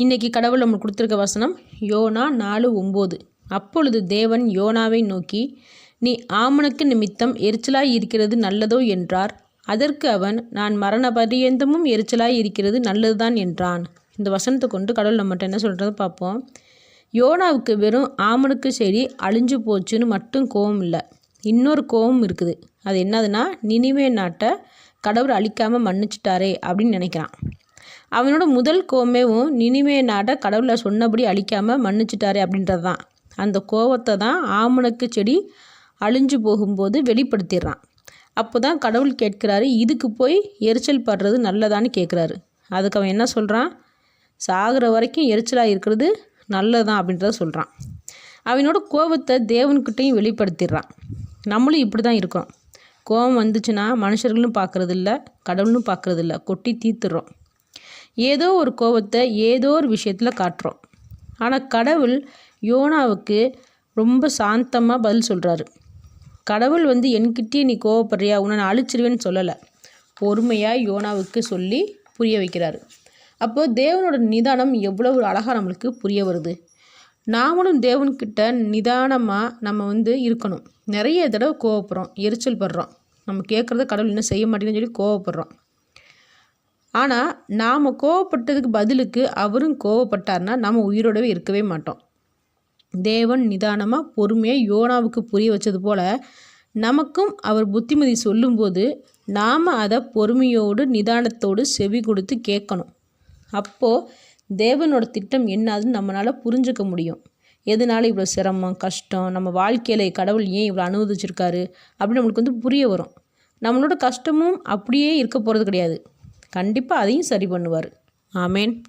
இன்றைக்கி கடவுள் நம்மளுக்கு கொடுத்துருக்க வசனம் யோனா 4:9. அப்பொழுது தேவன் யோனாவை நோக்கி, நீ ஆமணக்கு நிமித்தம் எரிச்சலாய் இருக்கிறது நல்லதோ என்றார். அதற்கு அவன், நான் மரண பரியந்தமும் எரிச்சலாய் இருக்கிறது நல்லதுதான் என்றான். இந்த வசனத்தை கொண்டு கடவுள் நம்மகிட்ட என்ன சொல்கிறத பார்ப்போம். யோனாவுக்கு வெறும் ஆமணக்கு செடி அழிஞ்சு போச்சுன்னு மட்டும் கோவம் இல்லை, இன்னொரு கோவம் இருக்குது. அது என்னதுன்னா, நினிவே நாட்டை கடவுள் அழிக்காமல் மன்னிச்சிட்டாரே அப்படின்னு நினைக்கிறான். அவனோட முதல் கோவமேவும் நினிவே நாட்டை கடவுளை சொன்னபடி அழிக்காமல் மன்னிச்சிட்டாரே அப்படின்றது தான். அந்த கோவத்தை தான் ஆமணக்கு செடி அழிஞ்சு போகும்போது வெளிப்படுத்திடுறான். அப்போ தான் கடவுள் கேட்குறாரு, இதுக்கு போய் எரிச்சல் படுறது நல்லதான்னு கேட்குறாரு. அதுக்கு அவன் என்ன சொல்கிறான், சாகிற வரைக்கும் எரிச்சலாக இருக்கிறது நல்லதான் அப்படின்றத சொல்கிறான். அவனோட கோபத்தை தேவன்கிட்டையும் வெளிப்படுத்திடுறான். நம்மளும் இப்படி தான் இருக்கிறோம். கோபம் வந்துச்சுன்னா மனுஷர்களும் பார்க்குறது இல்லை, கடவுளும் பார்க்குறது இல்லை, கொட்டி தீர்த்துடுறோம். ஏதோ ஒரு கோபத்தை ஏதோ ஒரு விஷயத்தில் காட்டுறோம். ஆனால் கடவுள் யோனாவுக்கு ரொம்ப சாந்தமாக பதில் சொல்கிறாரு. கடவுள் என்கிட்டயே நீ கோவப்படுறியா, உன்னை நான் அழிச்சிருவேன்னு சொல்லலை, பொறுமையாக யோனாவுக்கு சொல்லி புரிய வைக்கிறாரு. அப்போது தேவனோட நிதானம் எவ்வளோ அழகாக நம்மளுக்கு புரிய வருது. நாமளும் தேவன்கிட்ட நிதானமாக நம்ம இருக்கணும். நிறைய தடவை கோவப்படுறோம், எரிச்சல் படுறோம், நம்ம கேட்குறத கடவுள் இன்னும் செய்ய மாட்டேங்குன்னு சொல்லி கோவப்படுறோம். ஆனால் நாம் கோவப்பட்டதுக்கு பதிலுக்கு அவரும் கோவப்பட்டார்னா நம்ம உயிரோடவே இருக்கவே மாட்டோம். தேவன் நிதானமாக பொறுமையாக யோனாவுக்கு புரிய வச்சது போல் நமக்கும் அவர் புத்திமதி சொல்லும்போது நாம் அதை பொறுமையோடு நிதானத்தோடு செவி கொடுத்து கேட்கணும். அப்போது தேவனோட திட்டம் என்னதுன்னு நம்மளால் புரிஞ்சுக்க முடியும். எதனால இவ்வளோ சிரமம் கஷ்டம், நம்ம வாழ்க்கையில் கடவுள் ஏன் இவ்வளோ அனுமதிச்சிருக்காரு அப்படின்னு நம்மளுக்கு புரிய வரும். நம்மளோட கஷ்டமும் அப்படியே இருக்க போகிறது கிடையாது. கண்டிப்பாக அதையும் சரி பண்ணுவார். ஆமேன்.